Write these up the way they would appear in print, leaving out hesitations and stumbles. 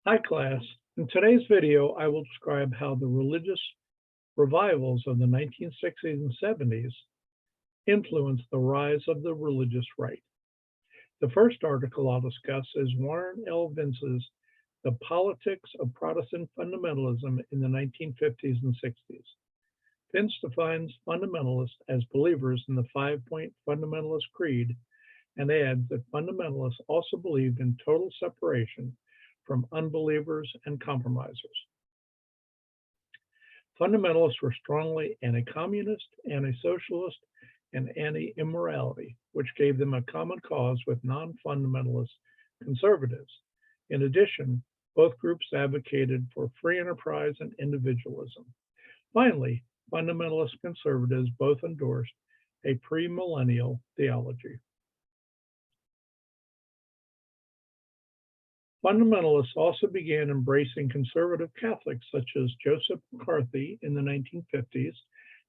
Hi class. In today's video, I will describe how the religious revivals of the 1960s and 70s influenced the rise of the religious right. The first article I'll discuss is Warren L. Vince's The Politics of Protestant Fundamentalism in the 1950s and 60s. Vince defines fundamentalists as believers in the five-point fundamentalist creed and adds that fundamentalists also believed in total separation from unbelievers and compromisers. Fundamentalists were strongly anti-communist, anti-socialist, and anti-immorality, which gave them a common cause with non-fundamentalist conservatives. In addition, both groups advocated for free enterprise and individualism. Finally, fundamentalist conservatives both endorsed a premillennial theology. Fundamentalists also began embracing conservative Catholics such as Joseph McCarthy in the 1950s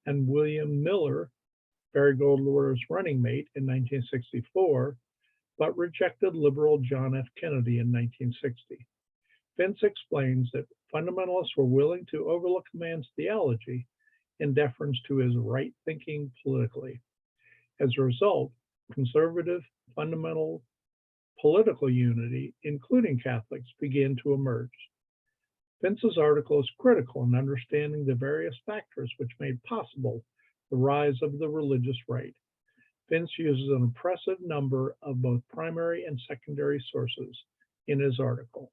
and William Miller, Barry Goldwater's running mate, in 1964, but rejected liberal John F. Kennedy in 1960. Vince explains that fundamentalists were willing to overlook a man's theology in deference to his right thinking politically. As a result, conservative fundamental political unity, including Catholics, began to emerge. Vince's article is critical in understanding the various factors which made possible the rise of the religious right. Vince uses an impressive number of both primary and secondary sources in his article.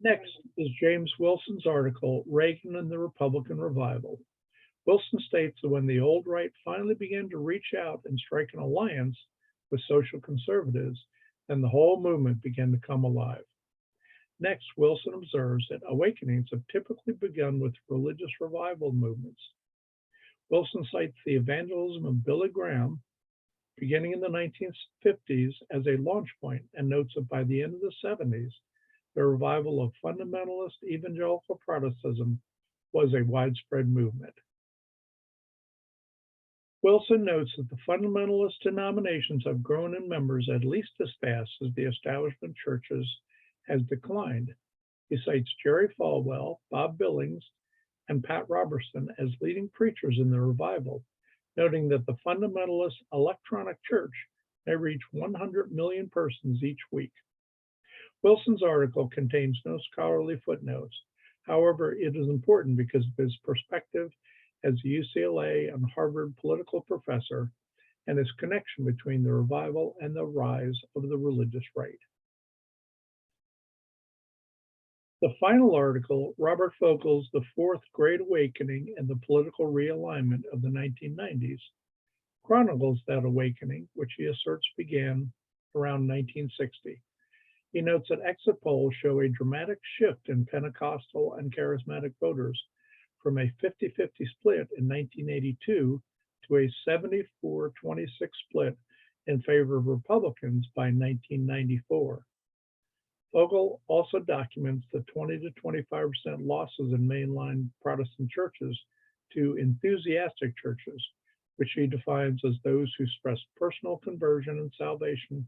Next is James Wilson's article, Reagan and the Republican Revival. Wilson states that when the old right finally began to reach out and strike an alliance with social conservatives, then the whole movement began to come alive. Next, Wilson observes that awakenings have typically begun with religious revival movements. Wilson cites the evangelism of Billy Graham beginning in the 1950s as a launch point and notes that by the end of the 70s, the revival of fundamentalist evangelical Protestantism was a widespread movement. Wilson notes that the fundamentalist denominations have grown in members at least as fast as the establishment churches has declined. He cites Jerry Falwell, Bob Billings, and Pat Robertson as leading preachers in the revival, noting that the fundamentalist electronic church may reach 100 million persons each week. Wilson's article contains no scholarly footnotes. However, it is important because of his perspective as a UCLA and Harvard political professor and his connection between the revival and the rise of the religious right. The final article, Robert Vogel's The Fourth Great Awakening and the Political Realignment of the 1990s, chronicles that awakening, which he asserts began around 1960. He notes that exit polls show a dramatic shift in Pentecostal and charismatic voters from a 50-50 split in 1982 to a 74-26 split in favor of Republicans by 1994. Vogel also documents the 20 to 25% losses in mainline Protestant churches to enthusiastic churches, which he defines as those who express personal conversion and salvation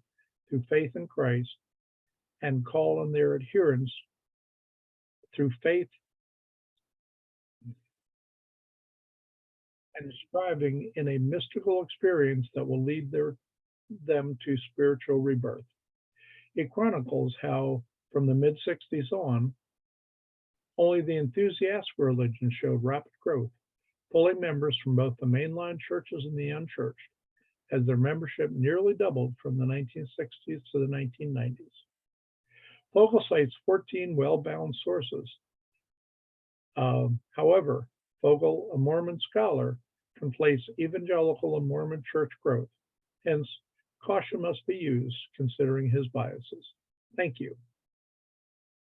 through faith in Christ and call on their adherents through faith and striving in a mystical experience that will lead them to spiritual rebirth. It chronicles how, from the mid-60s on, only the enthusiastic religion showed rapid growth, pulling members from both the mainline churches and the unchurched, as their membership nearly doubled from the 1960s to the 1990s. Vogel cites 14 well-balanced sources. However, Vogel, a Mormon scholar, conflates evangelical and Mormon church growth. Hence, caution must be used considering his biases. Thank you.